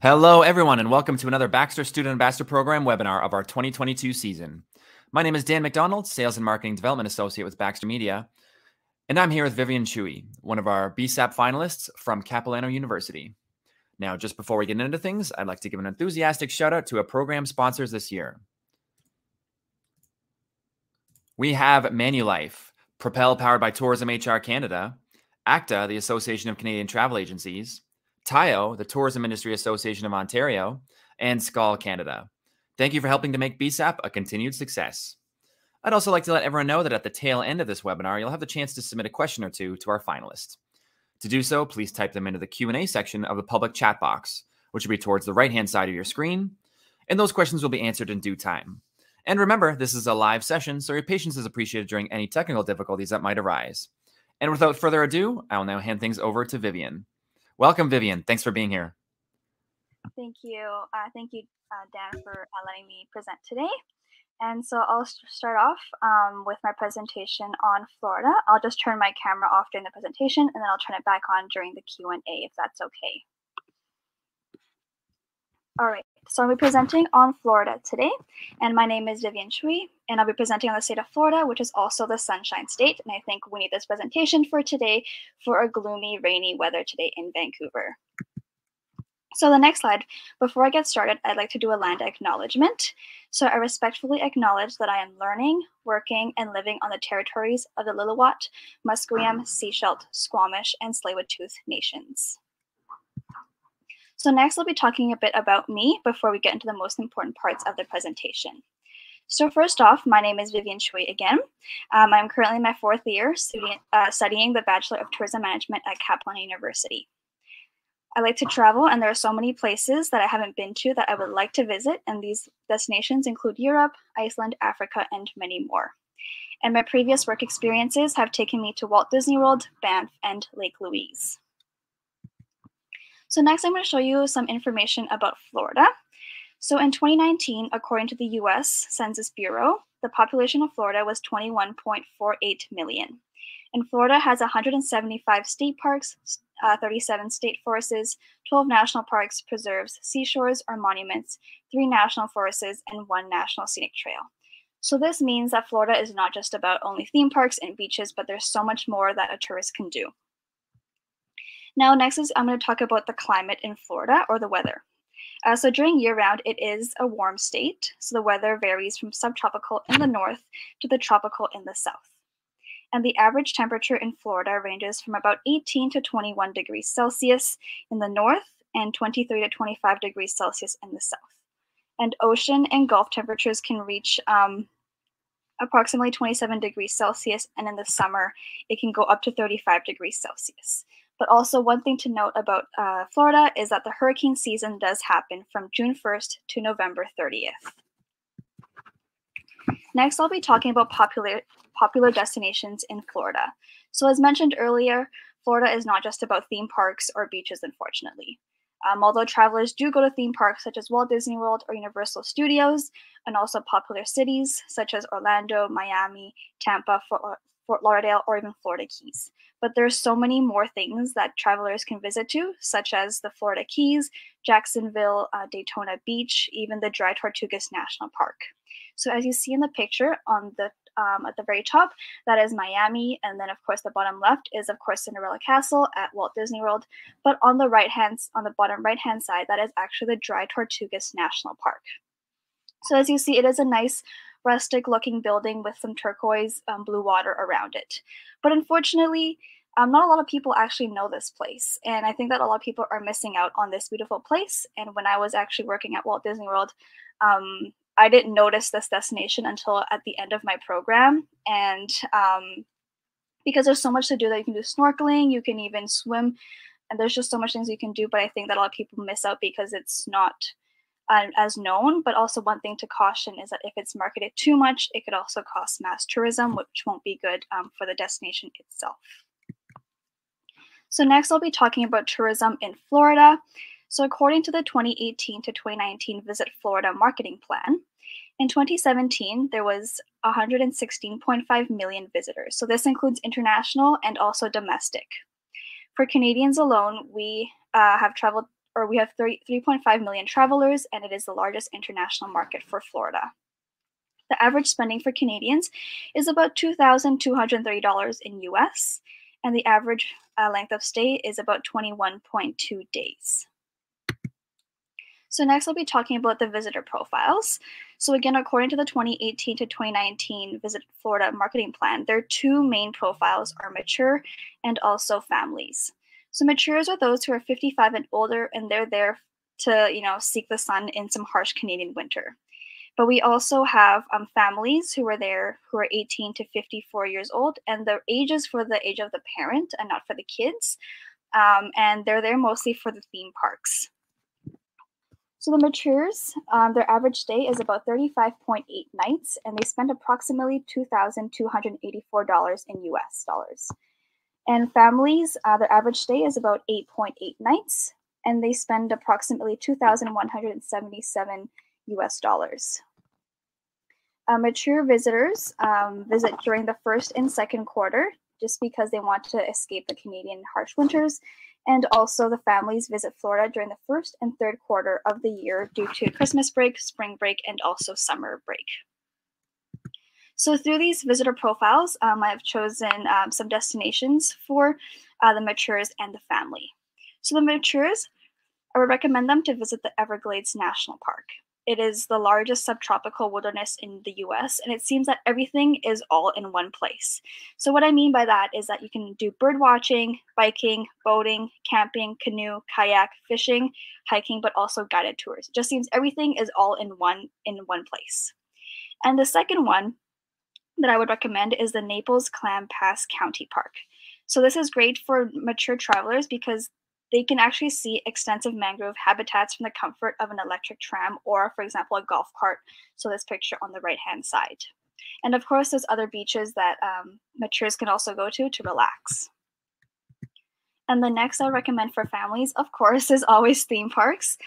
Hello, everyone, and welcome to another Baxter Student Ambassador Program webinar of our 2022 season. My name is Dan McDonald, Sales and Marketing Development Associate with Baxter Media, and I'm here with Vivian Chui, one of our BSAP finalists from Capilano University. Now, just before we get into things, I'd like to give an enthusiastic shout out to our program sponsors this year. We have Manulife, Propel powered by Tourism HR Canada, ACTA, the Association of Canadian Travel Agencies, TIO, the Tourism Industry Association of Ontario, and SCAL Canada. Thank you for helping to make BSAP a continued success. I'd also like to let everyone know that at the tail end of this webinar, you'll have the chance to submit a question or two to our finalists. To do so, please type them into the Q&A section of the public chat box, which will be towards the right-hand side of your screen, and those questions will be answered in due time. And remember, this is a live session, so your patience is appreciated during any technical difficulties that might arise. And without further ado, I will now hand things over to Vivian. Welcome, Vivian. Thanks for being here. Thank you. Thank you, Dan, for letting me present today. And so I'll start off with my presentation on Florida. I'll just turn my camera off during the presentation, and then I'll turn it back on during the Q&A, if that's okay. All right, so I'll be presenting on Florida today, and my name is Vivian Chui, and I'll be presenting on the state of Florida, which is also the Sunshine State, and I think we need this presentation for today for a gloomy, rainy weather today in Vancouver. So the next slide, before I get started, I'd like to do a land acknowledgement. So I respectfully acknowledge that I am learning, working, and living on the territories of the Lillooet, Musqueam, Seashelt, Squamish, and Tsleil-Waututh nations. So next, I'll be talking a bit about me before we get into the most important parts of the presentation. So first off, my name is Vivian Chui again. I'm currently in my fourth year studying the Bachelor of Tourism Management at Capilano University. I like to travel, and there are so many places that I haven't been to that I would like to visit, and these destinations include Europe, Iceland, Africa, and many more. And my previous work experiences have taken me to Walt Disney World, Banff, and Lake Louise. So next, I'm going to show you some information about Florida. So in 2019, according to the US Census Bureau, the population of Florida was 21.48 million. And Florida has 175 state parks, 37 state forests, 12 national parks, preserves, seashores or monuments, 3 national forests, and 1 national scenic trail. So this means that Florida is not just about only theme parks and beaches, but there's so much more that a tourist can do. Now, next is I'm going to talk about the climate in Florida, or the weather. So during year-round, it is a warm state. So the weather varies from subtropical in the north to the tropical in the south. And the average temperature in Florida ranges from about 18 to 21 degrees Celsius in the north and 23 to 25 degrees Celsius in the south. And ocean and Gulf temperatures can reach approximately 27 degrees Celsius, and in the summer, it can go up to 35 degrees Celsius. But also one thing to note about Florida is that the hurricane season does happen from June 1st to November 30th. Next, I'll be talking about popular destinations in Florida. So as mentioned earlier, Florida is not just about theme parks or beaches, unfortunately. Although travelers do go to theme parks such as Walt Disney World or Universal Studios, and also popular cities such as Orlando, Miami, Tampa, Fort Lauderdale, or even Florida Keys. But there's so many more things that travelers can visit to, such as the Florida Keys, Jacksonville, Daytona Beach, even the Dry Tortugas National Park. So as you see in the picture on the at the very top, that is Miami, and then of course the bottom left is of course Cinderella Castle at Walt Disney World. But on the bottom right hand side, that is actually the Dry Tortugas National Park. So as you see, it is a nice rustic looking building with some turquoise blue water around it. But unfortunately, not a lot of people actually know this place, and I think that a lot of people are missing out on this beautiful place. And when I was actually working at Walt Disney World, I didn't notice this destination until at the end of my program, and because there's so much to do, that you can do snorkeling, you can even swim, and there's just so much things you can do. But I think that a lot of people miss out because it's not as known. But also one thing to caution is that if it's marketed too much, it could also cause mass tourism, which won't be good for the destination itself. So next I'll be talking about tourism in Florida. So according to the 2018 to 2019 Visit Florida marketing plan, in 2017, there was 116.5 million visitors. So this includes international and also domestic. For Canadians alone, we have traveled we have 3.5 million travelers, and it is the largest international market for Florida. The average spending for Canadians is about $2,230 in US, and the average length of stay is about 21.2 days. So next I'll be talking about the visitor profiles. So again, according to the 2018 to 2019 Visit Florida marketing plan, their two main profiles are mature and also families. So matures are those who are 55 and older, and they're there to, seek the sun in some harsh Canadian winter. But we also have families who are there who are 18 to 54 years old, and the age is for the age of the parent and not for the kids. And they're there mostly for the theme parks. So the matures, their average stay is about 35.8 nights, and they spend approximately $2,284 in US dollars. And families, their average stay is about 8.8 nights, and they spend approximately 2,177 US dollars. Mature visitors visit during the first and second quarter just because they want to escape the Canadian harsh winters. And also the families visit Florida during the first and third quarter of the year due to Christmas break, spring break, and also summer break. So through these visitor profiles, I've chosen some destinations for the matures and the family. So the matures, I would recommend them to visit the Everglades National Park. It is the largest subtropical wilderness in the US, and it seems that everything is all in one place. So what I mean by that is that you can do bird watching, biking, boating, camping, canoe, kayak, fishing, hiking, but also guided tours. It just seems everything is all in one place. And the second one that I would recommend is the Naples Clam Pass County Park. So this is great for mature travelers because they can actually see extensive mangrove habitats from the comfort of an electric tram or, for example, a golf cart. So this picture on the right-hand side. And of course, there's other beaches that matures can also go to relax. And the next I recommend for families, of course, is always theme parks.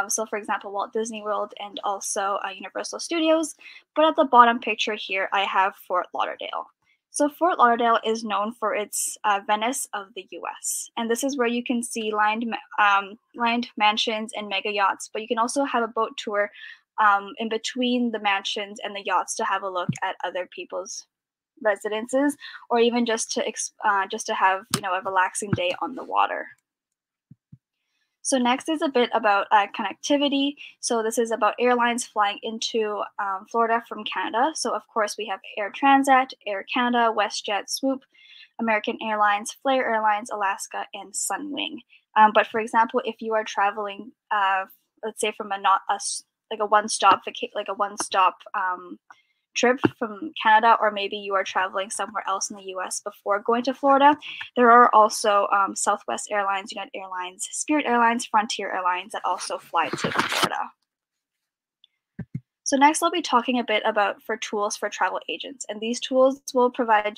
So for example, Walt Disney World and also Universal Studios. But at the bottom picture here, I have Fort Lauderdale. So Fort Lauderdale is known for its Venice of the U.S. And this is where you can see lined mansions and mega yachts, but you can also have a boat tour in between the mansions and the yachts to have a look at other people's residences, or even just to have a relaxing day on the water. So next is a bit about connectivity. So this is about airlines flying into Florida from Canada. So of course we have Air Transat, Air Canada, WestJet, Swoop, American Airlines, Flair Airlines, Alaska, and Sunwing. But for example, if you are traveling, let's say from a one-stop trip from Canada, or maybe you are traveling somewhere else in the US before going to Florida, there are also Southwest Airlines, United Airlines, Spirit Airlines, Frontier Airlines that also fly to Florida. So next I'll be talking a bit about tools for travel agents, and these tools will provide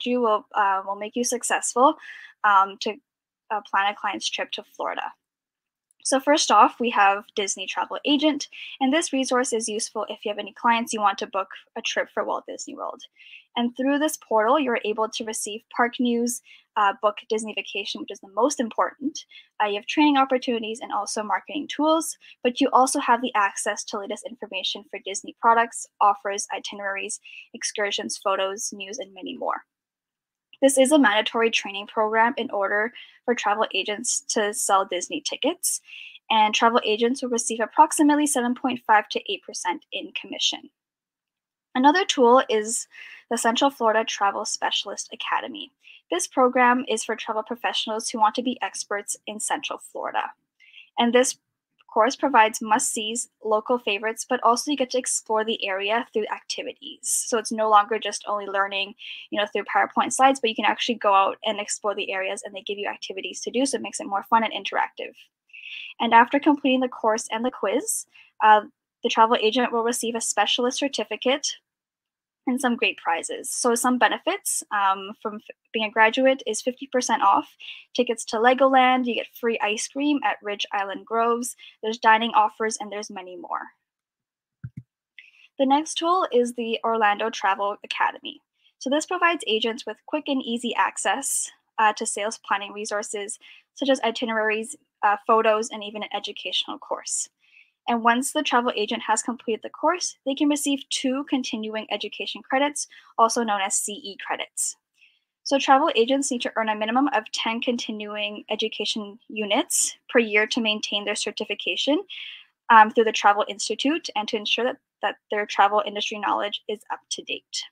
you will make you successful to plan a client's trip to Florida. So first off, we have Disney Travel Agent, and this resource is useful if you have any clients you want to book a trip for Walt Disney World. And through this portal, you're able to receive park news, book Disney vacation, which is the most important. You have training opportunities and also marketing tools, but you also have the access to latest information for Disney products, offers, itineraries, excursions, photos, news, and many more. This is a mandatory training program in order for travel agents to sell Disney tickets, and travel agents will receive approximately 7.5 to 8% in commission. Another tool is the Central Florida Travel Specialist Academy. This program is for travel professionals who want to be experts in Central Florida. And this course provides must-sees, local favorites, but also you get to explore the area through activities. So it's no longer just only learning, through PowerPoint slides, but you can actually go out and explore the areas, and they give you activities to do, so it makes it more fun and interactive. And after completing the course and the quiz, the travel agent will receive a specialist certificate and some great prizes. So some benefits from being a graduate is 50% off tickets to Legoland, you get free ice cream at Ridge Island Groves, there's dining offers, and there's many more. The next tool is the Orlando Travel Academy. So this provides agents with quick and easy access to sales planning resources such as itineraries, photos, and even an educational course. And once the travel agent has completed the course, they can receive 2 continuing education credits, also known as CE credits. So travel agents need to earn a minimum of 10 continuing education units per year to maintain their certification through the Travel Institute and to ensure that their travel industry knowledge is up to date.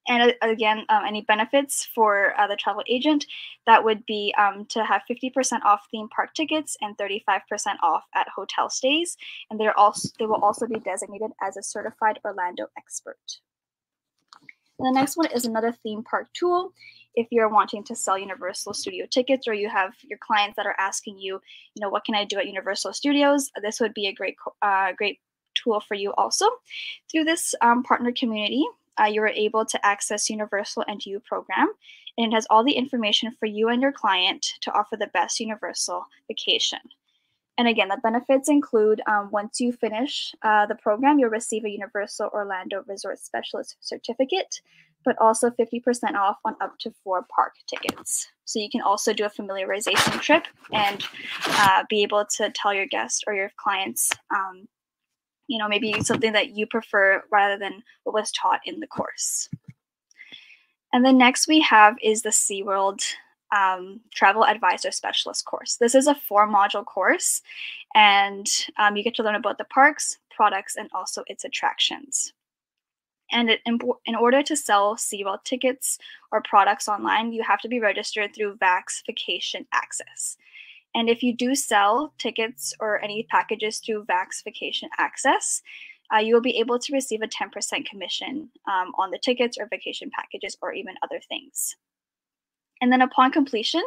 And again, any benefits for the travel agent, that would be to have 50% off theme park tickets and 35% off at hotel stays. And they will also be designated as a certified Orlando expert. And the next one is another theme park tool. If you're wanting to sell Universal Studio tickets, or you have your clients that are asking you, what can I do at Universal Studios? This would be a great tool for you also. Through this partner community, you are able to access Universal and You program, and it has all the information for you and your client to offer the best Universal vacation. And again, the benefits include once you finish the program, you'll receive a Universal Orlando Resort Specialist certificate, but also 50% off on up to 4 park tickets. So you can also do a familiarization trip and be able to tell your guests or your clients maybe something that you prefer rather than what was taught in the course. And then next we have is the SeaWorld Travel Advisor Specialist course. This is a 4-module course, and you get to learn about the parks, products, and also its attractions. And in order to sell SeaWorld tickets or products online, you have to be registered through Vax Vacation Access. And if you do sell tickets or any packages through Vax Vacation Access, you will be able to receive a 10% commission on the tickets or vacation packages or even other things. And then upon completion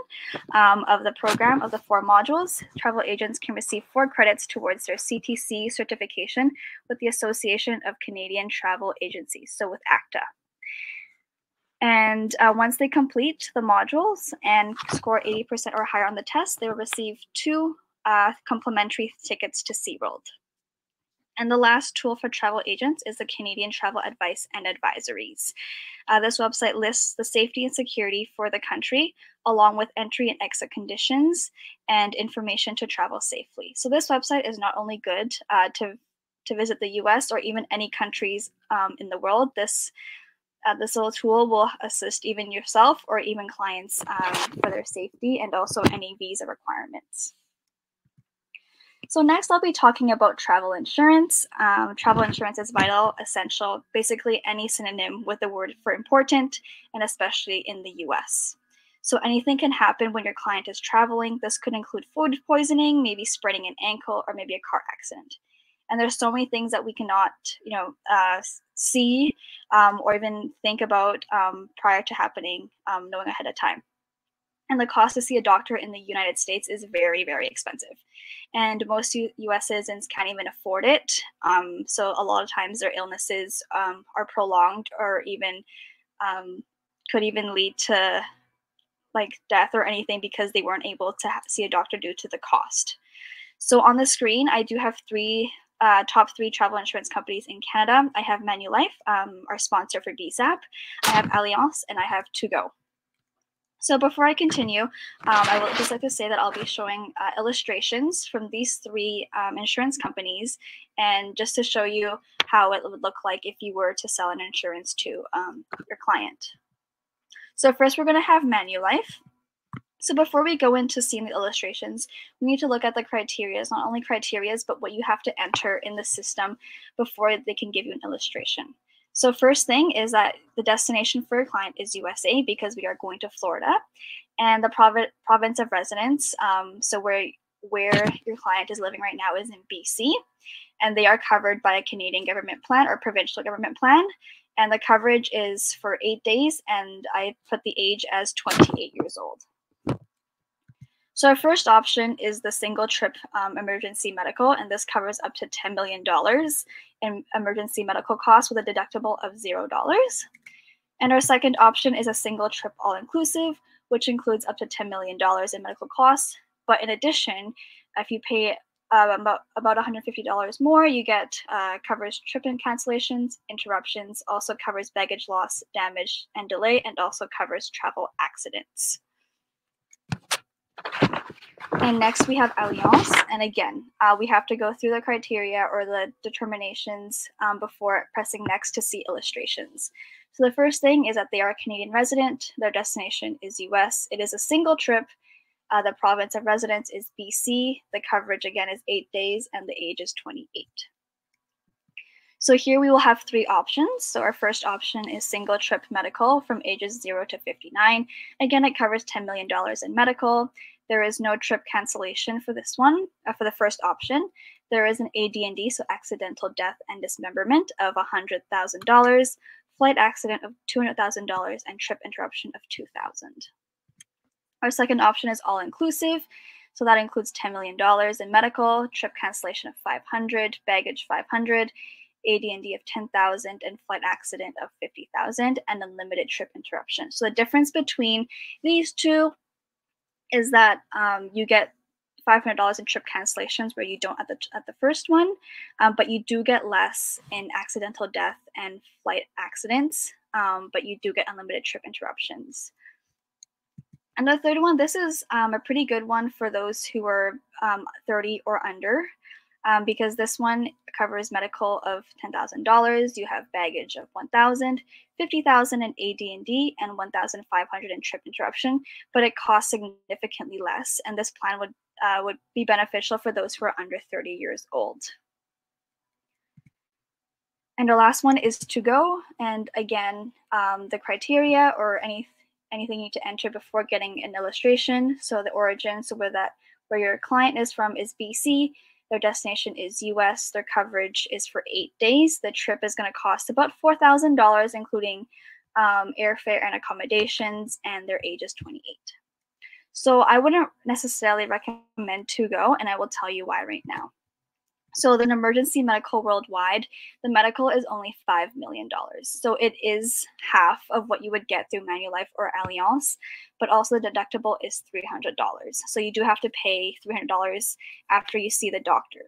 of the program of the 4 modules, travel agents can receive 4 credits towards their CTC certification with the Association of Canadian Travel Agencies, so with ACTA. And once they complete the modules and score 80% or higher on the test, they will receive 2 complimentary tickets to SeaWorld. And the last tool for travel agents is the Canadian Travel Advice and Advisories. This website lists the safety and security for the country, along with entry and exit conditions and information to travel safely. So this website is not only good to visit the US or even any countries in the world. This little tool will assist even yourself or even clients for their safety and also any visa requirements. So next I'll be talking about travel insurance. Travel insurance is vital, essential, basically any synonym with the word for important, and especially in the US. So anything can happen when your client is traveling. This could include food poisoning, maybe spraining an ankle, or maybe a car accident. And there's so many things that we cannot, see or even think about prior to happening, knowing ahead of time. And the cost to see a doctor in the United States is very, very expensive. And most US citizens can't even afford it. So a lot of times their illnesses are prolonged or even could even lead to death or anything because they weren't able to see a doctor due to the cost. So on the screen, I do have top 3 travel insurance companies in Canada. I have Manulife, our sponsor for BSAP. I have Allianz, and I have To Go. So before I continue, I would just like to say that I'll be showing illustrations from these 3 insurance companies, and just to show you how it would look like if you were to sell an insurance to your client. So first we're going to have Manulife. So before we go into seeing the illustrations, we need to look at the criteria, not only criteria, but what you have to enter in the system before they can give you an illustration. So first thing is that the destination for your client is USA because we are going to Florida, and the province of residence, so where your client is living right now is in BC, and they are covered by a Canadian government plan or provincial government plan, and the coverage is for 8 days, and I put the age as 28 years old. So our first option is the single trip emergency medical, and this covers up to $10 million in emergency medical costs with a deductible of $0. And our second option is a single trip all-inclusive, which includes up to $10 million in medical costs. But in addition, if you pay about $150 more, you get covers trip and cancellations, interruptions, also covers baggage loss, damage, and delay, and also covers travel accidents. And next we have Alliance. And again, we have to go through the criteria or the determinations before pressing next to see illustrations. So the first thing is that they are a Canadian resident. Their destination is US. It is a single trip. The province of residence is BC. The coverage again is 8 days and the age is 28. So here we will have 3 options. So our first option is single trip medical from ages 0 to 59. Again, it covers $10 million in medical. There is no trip cancellation for this one, for the first option. There is an AD&D, so accidental death and dismemberment of $100,000, flight accident of $200,000, and trip interruption of $2,000. Our second option is all-inclusive. So that includes $10 million in medical, trip cancellation of $500, baggage $500, AD&D of $10,000, and flight accident of $50,000, and unlimited trip interruption. So the difference between these two is that you get $500 in trip cancellations where you don't at the first one, but you do get less in accidental death and flight accidents, but you do get unlimited trip interruptions. And the third one, this is a pretty good one for those who are 30 or under, because this one covers medical of $10,000. You have baggage of $1,000, $50,000 in AD&D, and $1,500 in trip interruption, but it costs significantly less. And this plan would be beneficial for those who are under 30 years old. And our last one is to go. And again, the criteria or anything you need to enter before getting an illustration. So the origin, so where your client is from is BC. Their destination is US. Their coverage is for 8 days. The trip is going to cost about $4,000, including airfare and accommodations, and their age is 28. So I wouldn't necessarily recommend to go, and I will tell you why right now. So the emergency medical worldwide, the medical is only $5 million. So it is half of what you would get through Manulife or Alliance, but also the deductible is $300. So you do have to pay $300 after you see the doctor.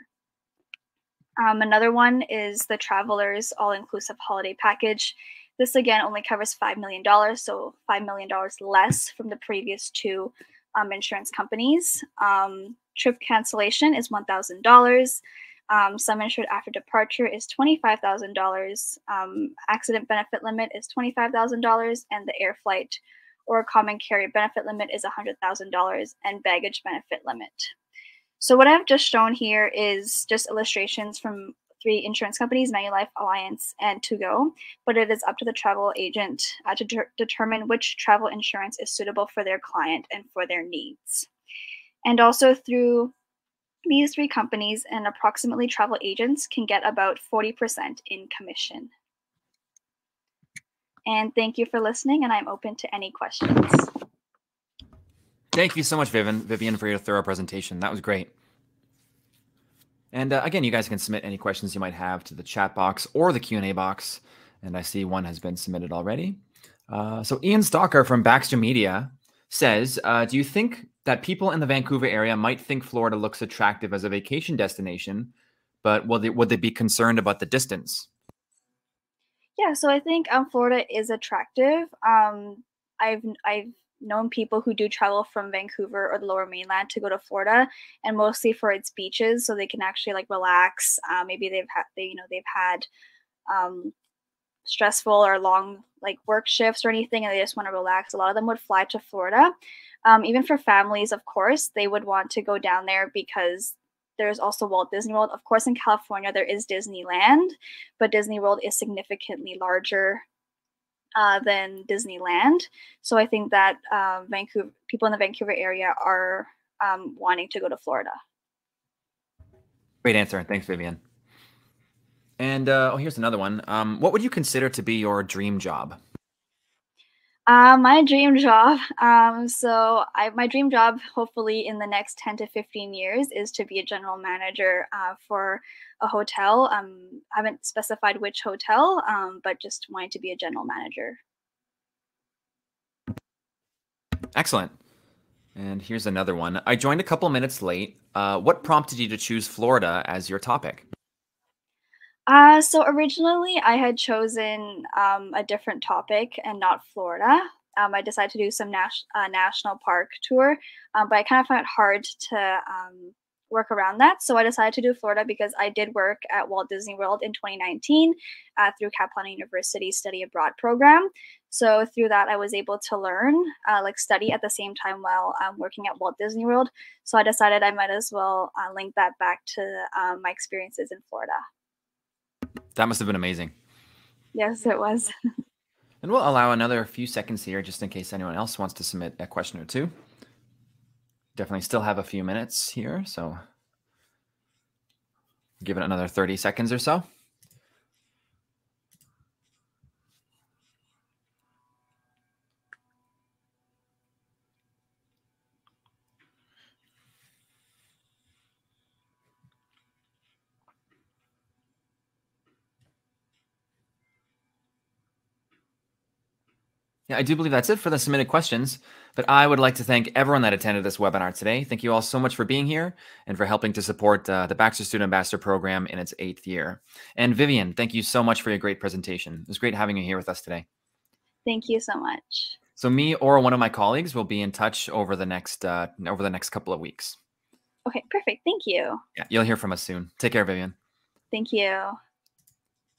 Another one is the Travelers All-Inclusive Holiday Package. This again only covers $5 million, so $5 million less from the previous 2 insurance companies. Trip cancellation is $1,000. Sum insured after departure is $25,000. Accident benefit limit is $25,000, and the air flight or common carrier benefit limit is $100,000, and baggage benefit limit. So what I've just shown here is just illustrations from 3 insurance companies, Manulife, Alliance, and To Go, but it is up to the travel agent to determine which travel insurance is suitable for their client and for their needs. And also through these 3 companies, and approximately travel agents can get about 40% in commission. And thank you for listening, and I'm open to any questions. Thank you so much, Vivian, for your thorough presentation. That was great. And again, you guys can submit any questions you might have to the chat box or the Q&A box. And I see one has been submitted already. So Ian Stalker from Baxter Media says, do you think that people in the Vancouver area might think Florida looks attractive as a vacation destination, but would they be concerned about the distance? Yeah, so I think Florida is attractive. I've known people who do travel from Vancouver or the Lower Mainland to go to Florida, and mostly for its beaches, so they can actually like relax. Maybe they've had stressful or long like work shifts or anything, and they just want to relax. A lot of them would fly to Florida. Even for families, of course, they would want to go down there because there's also Walt Disney World. Of course, in California, there is Disneyland, but Disney World is significantly larger than Disneyland. So I think that people in the Vancouver area are wanting to go to Florida. Great answer. Thanks, Vivian. And here's another one. What would you consider to be your dream job? My dream job, my dream job, hopefully in the next 10 to 15 years, is to be a general manager for a hotel. I haven't specified which hotel, but just wanting to be a general manager. Excellent. And here's another one. I joined a couple minutes late. What prompted you to choose Florida as your topic? So originally I had chosen a different topic and not Florida. I decided to do some national park tour, but I kind of found it hard to work around that. So I decided to do Florida because I did work at Walt Disney World in 2019 through Capilano University study abroad program. So through that, I was able to learn, like study at the same time while working at Walt Disney World. So I decided I might as well link that back to my experiences in Florida. That must have been amazing. Yes, it was. And we'll allow another few seconds here just in case anyone else wants to submit a question or two. Definitely still have a few minutes here, so give it another 30 seconds or so. Yeah, I do believe that's it for the submitted questions, but I would like to thank everyone that attended this webinar today. Thank you all so much for being here and for helping to support the Baxter Student Ambassador Program in its 8th year. And Vivian, thank you so much for your great presentation. It was great having you here with us today. Thank you so much. So me or one of my colleagues will be in touch over the next couple of weeks. Okay, perfect. Thank you. Yeah, you'll hear from us soon. Take care, Vivian. Thank you.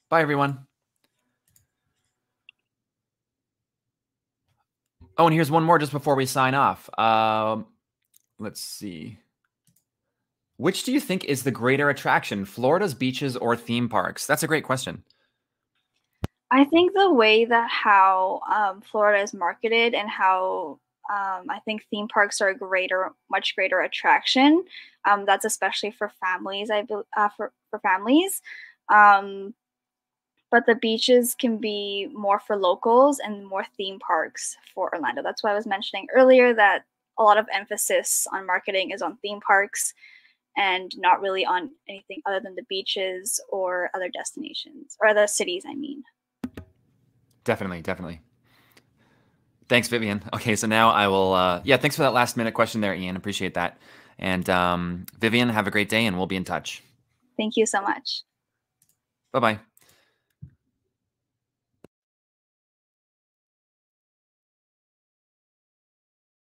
Bye, everyone. Oh, and here's one more just before we sign off. Let's see. Which do you think is the greater attraction, Florida's beaches or theme parks? That's a great question. I think the way that how Florida is marketed and how I think theme parks are a much greater attraction. That's especially for families. For families. But the beaches can be more for locals and more theme parks for Orlando. That's why I was mentioning earlier that a lot of emphasis on marketing is on theme parks and not really on anything other than the beaches or other destinations or other cities, I mean. Definitely, definitely. Thanks, Vivian. Okay, so now I will, yeah, thanks for that last minute question there, Ian. Appreciate that. And Vivian, have a great day and we'll be in touch. Thank you so much. Bye-bye.